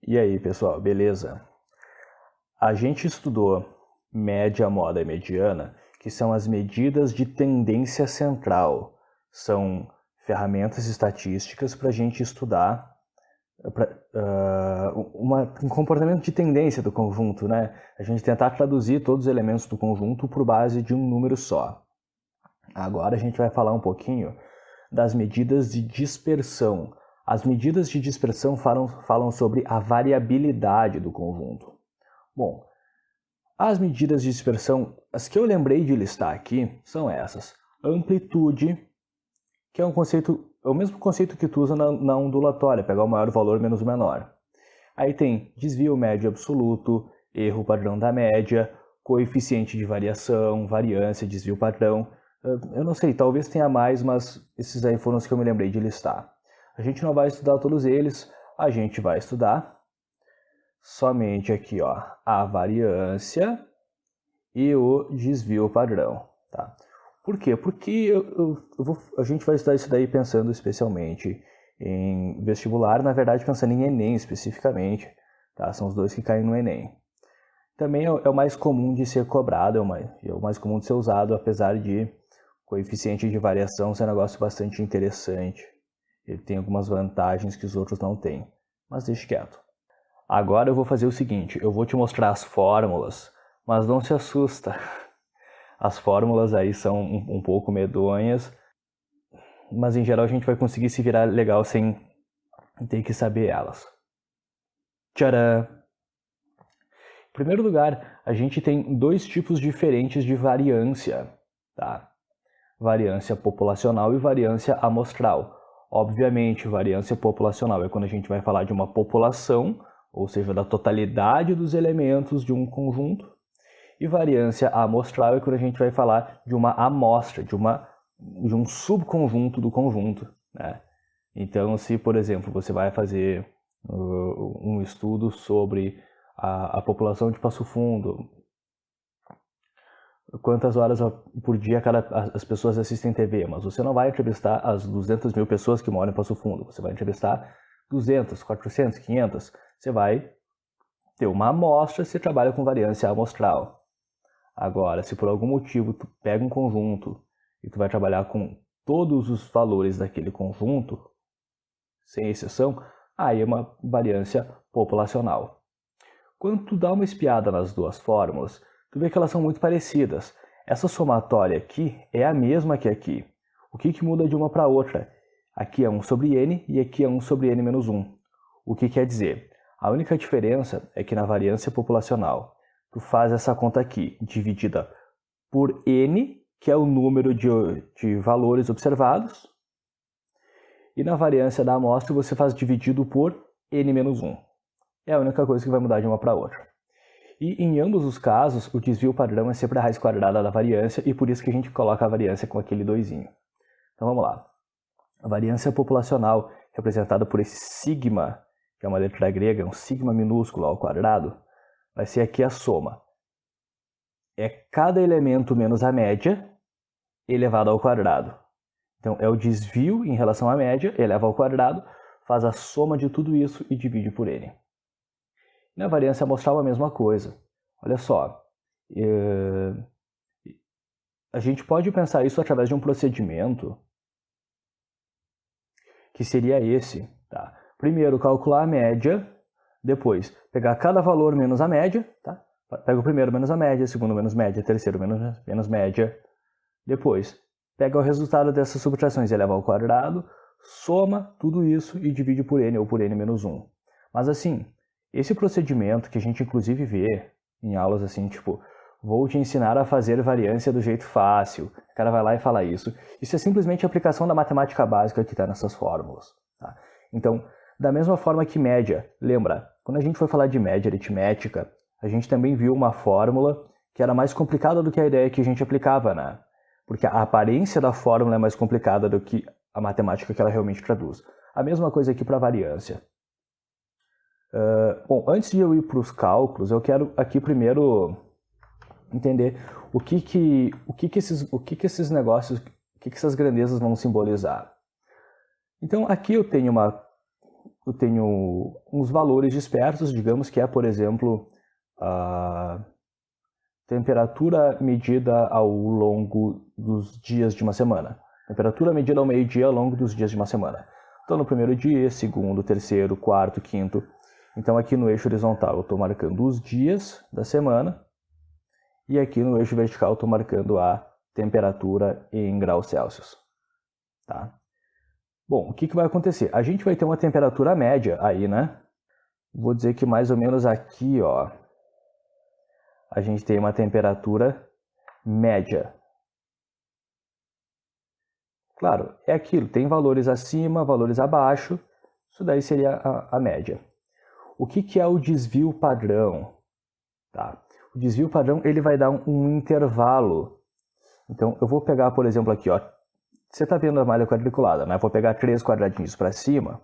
E aí, pessoal, beleza? A gente estudou média, moda e mediana, que são as medidas de tendência central. São ferramentas estatísticas para a gente estudar um comportamento de tendência do conjunto, né? A gente tentar traduzir todos os elementos do conjunto por base de um número só. Agora a gente vai falar um pouquinho das medidas de dispersão. As medidas de dispersão falam sobre a variabilidade do conjunto. Bom, as medidas de dispersão, as que eu lembrei de listar aqui, são essas. Amplitude, que é o mesmo conceito que tu usa na ondulatória, pegar o maior valor menos o menor. Aí tem desvio médio absoluto, erro padrão da média, coeficiente de variação, variância, desvio padrão. Eu não sei, talvez tenha mais, mas esses aí foram os que eu me lembrei de listar. A gente não vai estudar todos eles, a gente vai estudar somente aqui, ó, a variância e o desvio padrão, tá? Por quê? Porque a gente vai estudar isso daí pensando especialmente em vestibular, na verdade pensando em Enem especificamente, tá? São os dois que caem no Enem. Também é o mais comum de ser cobrado, é o mais comum de ser usado, apesar de coeficiente de variação ser um negócio bastante interessante. Ele tem algumas vantagens que os outros não têm, mas deixa quieto. Agora eu vou fazer o seguinte, eu vou te mostrar as fórmulas, mas não se assusta. As fórmulas aí são um pouco medonhas, mas em geral a gente vai conseguir se virar legal sem ter que saber elas. Tcharam! Em primeiro lugar, a gente tem dois tipos diferentes de variância, tá? Variância populacional e variância amostral. Obviamente, variância populacional é quando a gente vai falar de uma população, ou seja, da totalidade dos elementos de um conjunto. E variância amostral é quando a gente vai falar de uma amostra, de um subconjunto do conjunto, né? Então, se, por exemplo, você vai fazer um estudo sobre a população de Passo Fundo, quantas horas por dia as pessoas assistem TV, mas você não vai entrevistar as 200 mil pessoas que moram em Passo Fundo, você vai entrevistar 200, 400, 500, você vai ter uma amostra, você trabalha com variância amostral. Agora, se por algum motivo tu pega um conjunto e tu vai trabalhar com todos os valores daquele conjunto, sem exceção, aí é uma variância populacional. Quando tu dá uma espiada nas duas fórmulas, tu vê que elas são muito parecidas. Essa somatória aqui é a mesma que aqui. O que muda de uma para outra? Aqui é 1 sobre n e aqui é 1 sobre n menos 1. O que quer dizer? A única diferença é que na variância populacional, tu faz essa conta aqui, dividida por n, que é o número de valores observados, e na variância da amostra você faz dividido por n menos 1. É a única coisa que vai mudar de uma para outra. E em ambos os casos, o desvio padrão é sempre a raiz quadrada da variância, e por isso que a gente coloca a variância com aquele doisinho. Então vamos lá. A variância populacional, representada por esse sigma, que é uma letra grega, um sigma minúsculo ao quadrado, vai ser aqui a soma. É cada elemento menos a média elevado ao quadrado. Então é o desvio em relação à média, eleva ao quadrado, faz a soma de tudo isso e divide por n. Na variância amostral a mesma coisa. Olha só, a gente pode pensar isso através de um procedimento que seria esse. Tá? Primeiro calcular a média, depois pegar cada valor menos a média, tá? Pega o primeiro menos a média, segundo menos média, terceiro menos média. Depois pega o resultado dessas subtrações e eleva ao quadrado, soma tudo isso e divide por n ou por n menos 1. Mas assim, esse procedimento que a gente inclusive vê em aulas assim, tipo, vou te ensinar a fazer variância do jeito fácil. O cara vai lá e fala isso. Isso é simplesmente a aplicação da matemática básica que está nessas fórmulas. Tá? Então, da mesma forma que média, lembra, quando a gente foi falar de média aritmética, a gente também viu uma fórmula que era mais complicada do que a ideia que a gente aplicava, né? Porque a aparência da fórmula é mais complicada do que a matemática que ela realmente traduz. A mesma coisa aqui para variância. Bom, antes de eu ir para os cálculos, eu quero aqui primeiro entender o que esses negócios, o que essas grandezas vão simbolizar. Então aqui eu tenho eu tenho uns valores dispersos, digamos que é, por exemplo, a temperatura medida ao longo dos dias de uma semana. Temperatura medida ao meio-dia ao longo dos dias de uma semana. Então, no primeiro dia, segundo, terceiro, quarto, quinto. Então, aqui no eixo horizontal, eu estou marcando os dias da semana. E aqui no eixo vertical, eu estou marcando a temperatura em graus Celsius. Tá? Bom, o que vai acontecer? A gente vai ter uma temperatura média aí, né? Vou dizer que mais ou menos aqui, ó, a gente tem uma temperatura média. Claro, é aquilo, tem valores acima, valores abaixo, isso daí seria a média. O que é o desvio padrão? Tá? O desvio padrão ele vai dar um intervalo. Então, eu vou pegar, por exemplo, aqui, ó, você está vendo a malha quadriculada, né? Vou pegar 3 quadradinhos para cima,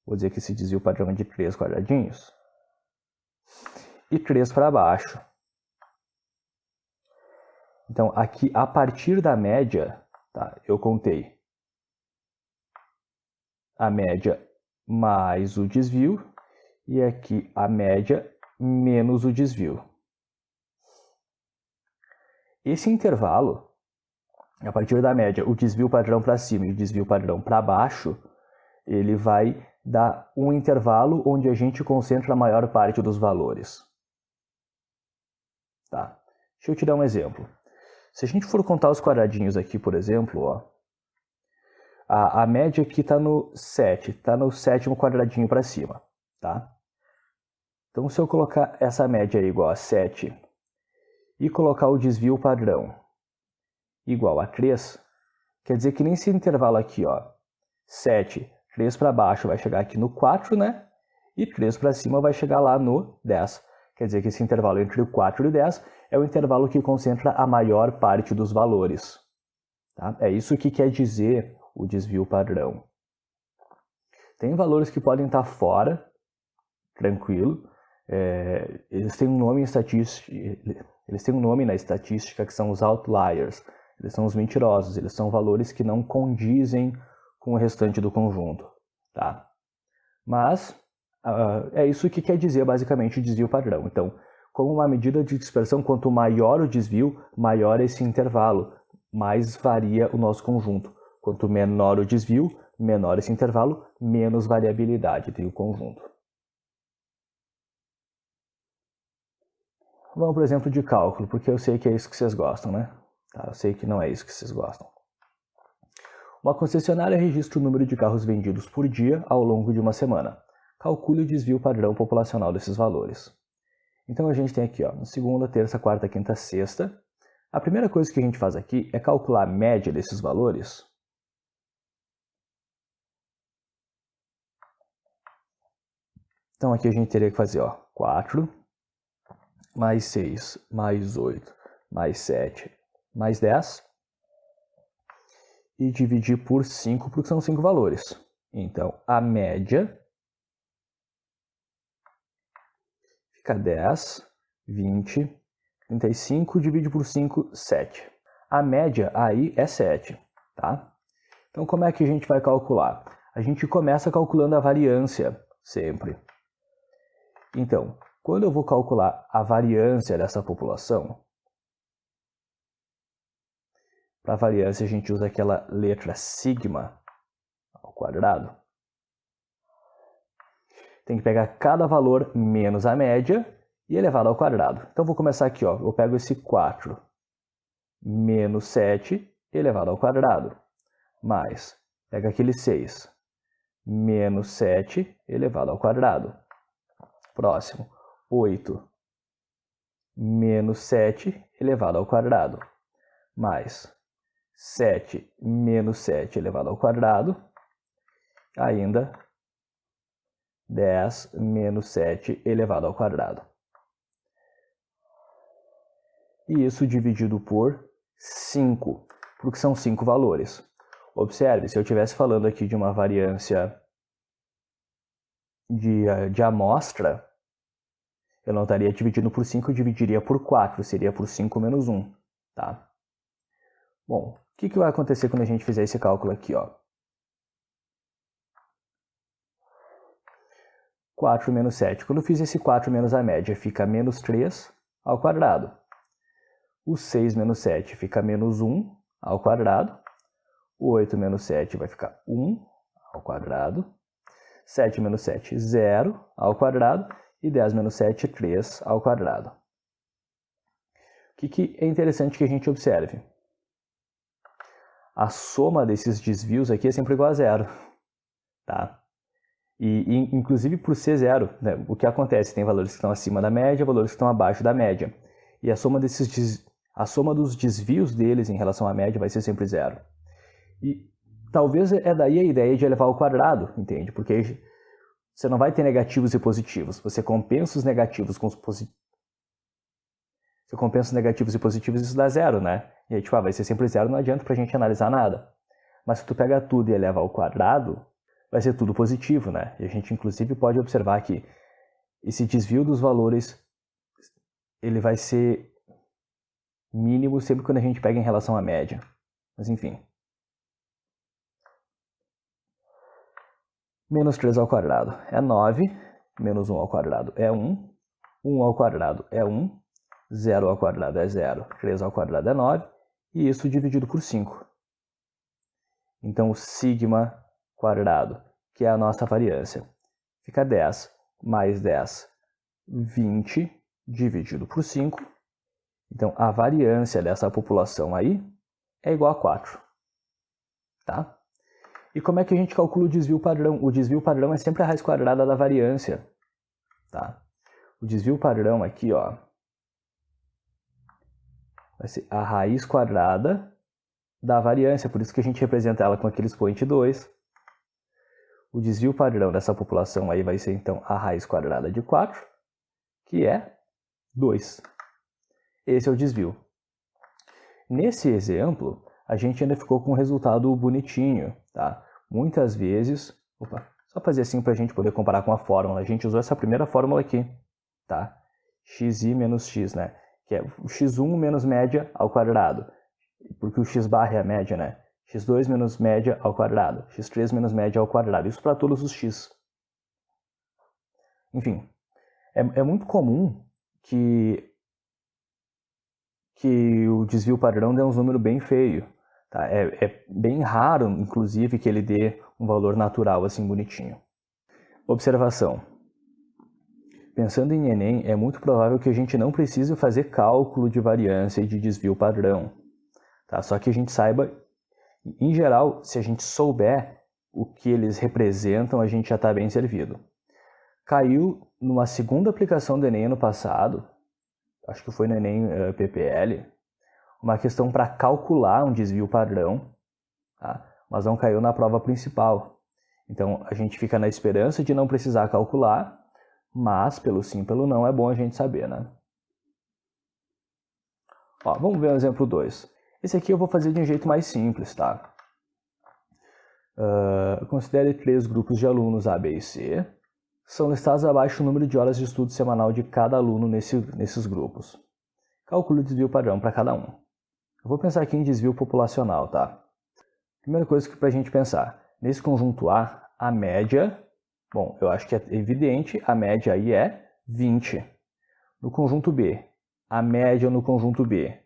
vou dizer que esse desvio padrão é de 3 quadradinhos, e 3 para baixo. Então, aqui, a partir da média, tá, eu contei a média mais o desvio, e aqui a média menos o desvio. Esse intervalo, a partir da média, o desvio padrão para cima e o desvio padrão para baixo, ele vai dar um intervalo onde a gente concentra a maior parte dos valores. Tá? Deixa eu te dar um exemplo. Se a gente for contar os quadradinhos aqui, por exemplo, ó, a média aqui está no 7, está no 7º quadradinho para cima. Tá? Então, se eu colocar essa média aí igual a 7 e colocar o desvio padrão igual a 3, quer dizer que nesse intervalo aqui, ó, 7, 3 para baixo vai chegar aqui no 4, né? E 3 para cima vai chegar lá no 10. Quer dizer que esse intervalo entre o 4 e o 10 é o intervalo que concentra a maior parte dos valores. Tá? É isso que quer dizer o desvio padrão. Tem valores que podem estar fora, tranquilo. Eles têm um nome em estatística, eles têm um nome na estatística que são os outliers. Eles são os mentirosos, eles são valores que não condizem com o restante do conjunto. Tá? Mas é isso que quer dizer basicamente o desvio padrão. Então, como uma medida de dispersão, quanto maior o desvio, maior esse intervalo, mais varia o nosso conjunto. Quanto menor o desvio, menor esse intervalo, menos variabilidade tem o conjunto. Vamos para o exemplo de cálculo, porque eu sei que é isso que vocês gostam, né? Tá, eu sei que não é isso que vocês gostam. Uma concessionária registra o número de carros vendidos por dia ao longo de uma semana. Calcule o desvio padrão populacional desses valores. Então a gente tem aqui, ó, segunda, terça, quarta, quinta, sexta. A primeira coisa que a gente faz aqui é calcular a média desses valores. Então aqui a gente teria que fazer, ó, 4, mais 6, mais 8, mais 7, mais 10. E dividir por 5, porque são 5 valores. Então, a média fica 10, 20, 35, divide por 5, 7. A média aí é 7, tá? Então, como é que a gente vai calcular? A gente começa calculando a variância, sempre. Então, quando eu vou calcular a variância dessa população, para a variância a gente usa aquela letra sigma ao quadrado. Tem que pegar cada valor menos a média e elevado ao quadrado. Então vou começar aqui, ó. Eu pego esse 4 menos 7 elevado ao quadrado. Mais, pega aquele 6 menos 7 elevado ao quadrado. Próximo, 8 menos 7 elevado ao quadrado. Mais 7 menos 7 elevado ao quadrado, ainda 10 menos 7 elevado ao quadrado. E isso dividido por 5, porque são 5 valores. Observe, se eu estivesse falando aqui de uma variância de amostra, eu não estaria dividindo por 5, eu dividiria por 4, seria por 5 menos 1. Tá? Bom, o que vai acontecer quando a gente fizer esse cálculo aqui, ó? 4 menos 7. Quando eu fiz esse 4 menos a média, fica menos 3 ao quadrado. O 6 menos 7 fica menos 1 ao quadrado. O 8 menos 7 vai ficar 1 ao quadrado. 7 menos 7, 0 ao quadrado. E 10 menos 7, 3 ao quadrado. O que é interessante que a gente observe? A soma desses desvios aqui é sempre igual a 0. Tá? E inclusive por ser 0, né, o que acontece? Tem valores que estão acima da média, valores que estão abaixo da média. E a soma dos desvios deles em relação à média vai ser sempre 0. E talvez é daí a ideia de elevar ao quadrado, entende? Porque aí você não vai ter negativos e positivos. Você compensa os negativos com os positivos. Você compensa os negativos e positivos, isso dá 0, né? E aí, vai ser sempre 0, não adianta pra gente analisar nada. Mas se tu pega tudo e eleva ao quadrado, vai ser tudo positivo, né? E a gente, inclusive, pode observar que esse desvio dos valores, ele vai ser mínimo sempre quando a gente pega em relação à média. Mas, enfim. Menos 3 ao quadrado é 9, menos 1 ao quadrado é 1, 1 ao quadrado é 1, 0 ao quadrado é 0, 3 ao quadrado é 9, e isso dividido por 5. Então, o sigma quadrado, que é a nossa variância, fica 10 mais 10, 20, dividido por 5. Então, a variância dessa população aí é igual a 4. Tá? E como é que a gente calcula o desvio padrão? O desvio padrão é sempre a raiz quadrada da variância. Tá? O desvio padrão aqui, ó, vai ser a raiz quadrada da variância, por isso que a gente representa ela com aquele expoente 2. O desvio padrão dessa população aí vai ser, então, a raiz quadrada de 4, que é 2. Esse é o desvio. Nesse exemplo, a gente ainda ficou com um resultado bonitinho, tá? Muitas vezes... só fazer assim para a gente poder comparar com a fórmula. A gente usou essa primeira fórmula aqui, tá? xi menos x, né? Que é o x1 menos média ao quadrado, porque o x barra é a média, né? x2 menos média ao quadrado, x3 menos média ao quadrado, isso para todos os x. Enfim, é muito comum que o desvio padrão dê um número bem feio. Tá? É bem raro, inclusive, que ele dê um valor natural assim bonitinho. Observação. Pensando em Enem, é muito provável que a gente não precise fazer cálculo de variância e de desvio padrão. Tá? Só que a gente saiba, em geral, se a gente souber o que eles representam, a gente já está bem servido. Caiu numa segunda aplicação do Enem ano passado, acho que foi no Enem PPL, uma questão para calcular um desvio padrão, tá? Mas não caiu na prova principal. Então, a gente fica na esperança de não precisar calcular, mas pelo sim, pelo não, é bom a gente saber, né? Ó, vamos ver o exemplo 2. Esse aqui eu vou fazer de um jeito mais simples, tá? Considere 3 grupos de alunos A, B e C. São listados abaixo o número de horas de estudo semanal de cada aluno nesses grupos. Calcule o desvio padrão para cada um. Eu vou pensar aqui em desvio populacional, tá? Primeira coisa que para a gente pensar. Nesse conjunto A, a média... Bom, eu acho que é evidente, a média aí é 20. No conjunto B, a média no conjunto B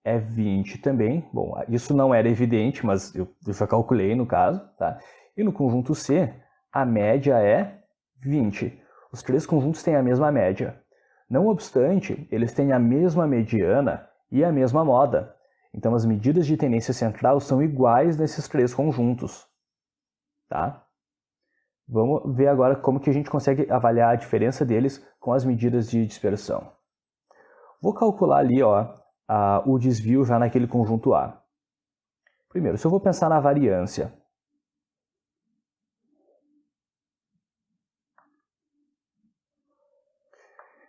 é 20 também. Bom, isso não era evidente, mas eu já calculei no caso, tá? E no conjunto C, a média é 20. Os 3 conjuntos têm a mesma média. Não obstante, eles têm a mesma mediana e a mesma moda. Então, as medidas de tendência central são iguais nesses 3 conjuntos, tá? Vamos ver agora como que a gente consegue avaliar a diferença deles com as medidas de dispersão. Vou calcular ali, ó, o desvio já naquele conjunto A. Primeiro, se eu vou pensar na variância,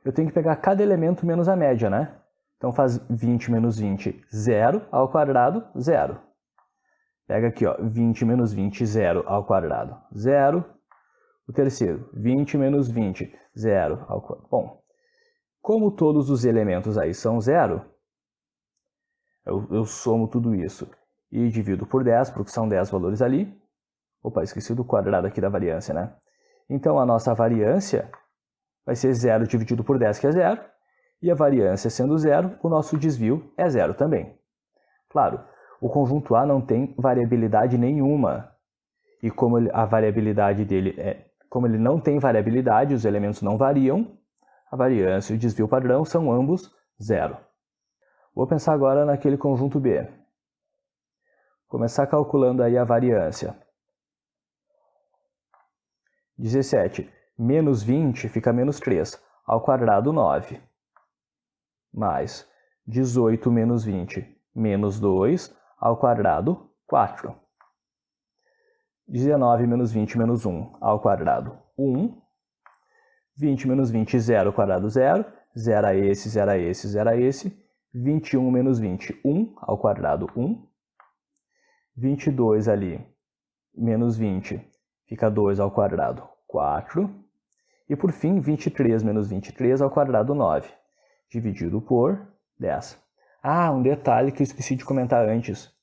eu tenho que pegar cada elemento menos a média, né? Então faz 20 menos 20, 0 ao quadrado, 0. Pega aqui, ó, 20 menos 20, 0 ao quadrado, 0. O terceiro, 20 menos 20, 0 ao quadrado. Bom, como todos os elementos aí são 0, eu somo tudo isso e divido por 10, porque são 10 valores ali. Opa, esqueci do quadrado aqui da variância, né? Então, a nossa variância vai ser 0 dividido por 10, que é 0. E a variância sendo 0, o nosso desvio é 0 também. Claro, o conjunto A não tem variabilidade nenhuma. E como a variabilidade dele como ele não tem variabilidade, os elementos não variam, a variância e o desvio padrão são ambos 0. Vou pensar agora naquele conjunto B. Começar calculando aí a variância. 17 menos 20 fica menos 3, ao quadrado 9. Mais 18 menos 20, menos 2, ao quadrado 4. 19 menos 20 menos 1, ao quadrado 1. 20 menos 20, 0 ao quadrado 0. 0 a esse, 0 a esse, 0 a esse. 21 menos 20, 1 ao quadrado 1. 22 ali, menos 20, fica 2 ao quadrado 4. E por fim, 23 menos 23 ao quadrado 9, dividido por 10. Ah, um detalhe que eu esqueci de comentar antes.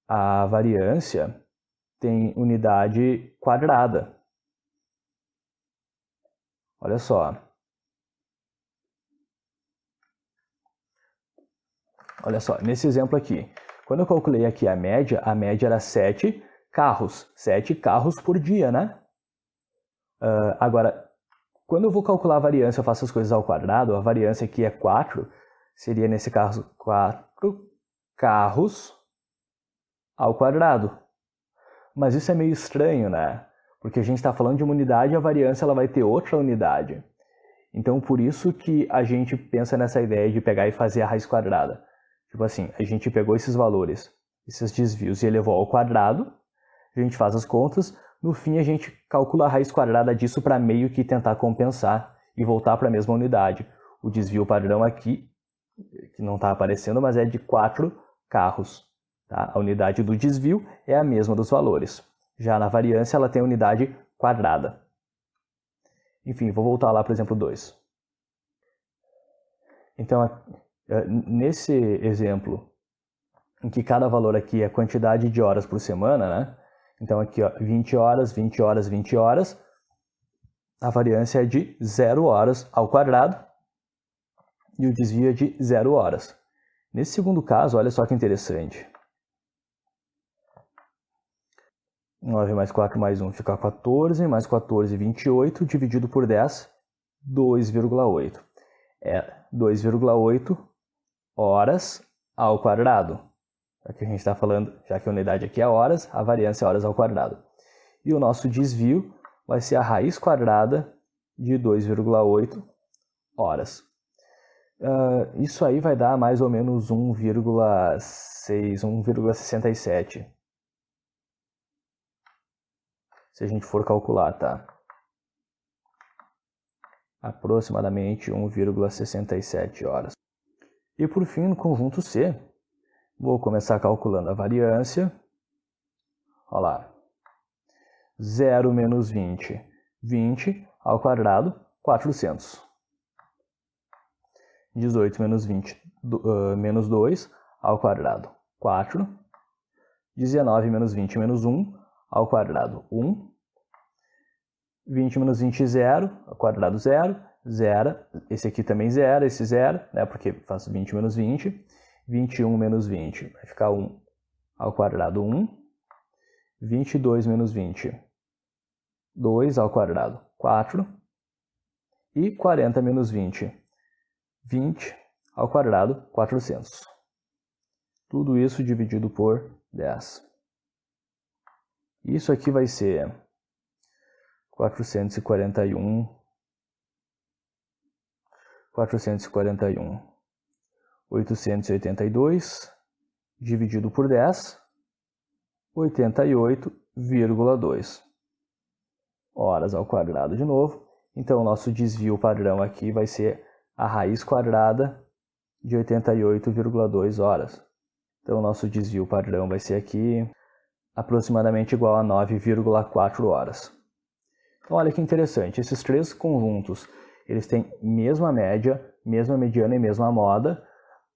A variância tem unidade quadrada. Olha só. Olha só, nesse exemplo aqui, quando eu calculei aqui a média era 7 carros. 7 carros por dia, né? Agora, quando eu vou calcular a variância, eu faço as coisas ao quadrado, a variância aqui é 4, seria nesse caso 4 carros ao quadrado. Mas isso é meio estranho, né? Porque a gente está falando de uma unidade e a variância ela vai ter outra unidade. Então, por isso que a gente pensa nessa ideia de pegar e fazer a raiz quadrada. Tipo assim, a gente pegou esses valores, esses desvios e elevou ao quadrado, a gente faz as contas, no fim a gente calcula a raiz quadrada disso para meio que tentar compensar e voltar para a mesma unidade. O desvio padrão aqui, que não está aparecendo, mas é de 4 carros. Tá? A unidade do desvio é a mesma dos valores. Já na variância ela tem a unidade quadrada. Enfim, vou voltar lá para o exemplo 2. Então, nesse exemplo, em que cada valor aqui é a quantidade de horas por semana, né? Então aqui, ó, 20 horas, 20 horas, 20 horas, a variância é de 0 horas ao quadrado e o desvio é de 0 horas. Nesse segundo caso, olha só que interessante. 9 mais 4 mais 1 fica 14, mais 14, 28, dividido por 10, 2,8. É 2,8 horas ao quadrado. Aqui a gente está falando, já que a unidade aqui é horas, a variância é horas ao quadrado. E o nosso desvio vai ser a raiz quadrada de 2,8 horas. Isso aí vai dar mais ou menos 1,6, 1,67. Se a gente for calcular, tá? Aproximadamente 1,67 horas. E por fim, no conjunto C, vou começar calculando a variância. Olha lá. 0 menos 20, 20 ao quadrado, 400. 18 menos 20, menos 2 ao quadrado, 4. 19 menos 20 menos 1 ao quadrado, 1. 20 menos 20, 0, ao quadrado, 0. 0, esse aqui também 0, esse 0, né, porque faço 20 menos 20. 21 menos 20, vai ficar 1 ao quadrado, 1. 22 menos 20, 2 ao quadrado, 4. E 40 menos 20, 20 ao quadrado, 400. Tudo isso dividido por 10. Isso aqui vai ser 441, 882, dividido por 10, 88,2 horas ao quadrado de novo. Então, o nosso desvio padrão aqui vai ser a raiz quadrada de 88,2 horas. Então, o nosso desvio padrão vai ser aqui aproximadamente igual a 9,4 horas. Então, olha que interessante, esses três conjuntos, eles têm mesma média, mesma mediana e mesma moda.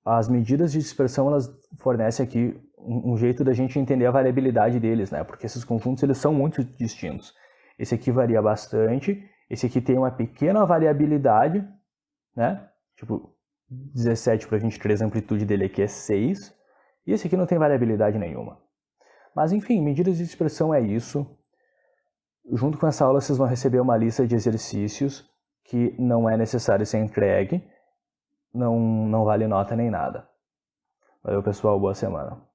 As medidas de dispersão, elas fornecem aqui um jeito da gente entender a variabilidade deles, né? Porque esses conjuntos, eles são muito distintos. Esse aqui varia bastante. Esse aqui tem uma pequena variabilidade, né? Tipo, 17 para 23, a amplitude dele aqui é 6. E esse aqui não tem variabilidade nenhuma. Mas enfim, medidas de expressão é isso. Junto com essa aula vocês vão receber uma lista de exercícios que não é necessário ser entregue. Não vale nota nem nada. Valeu, pessoal. Boa semana.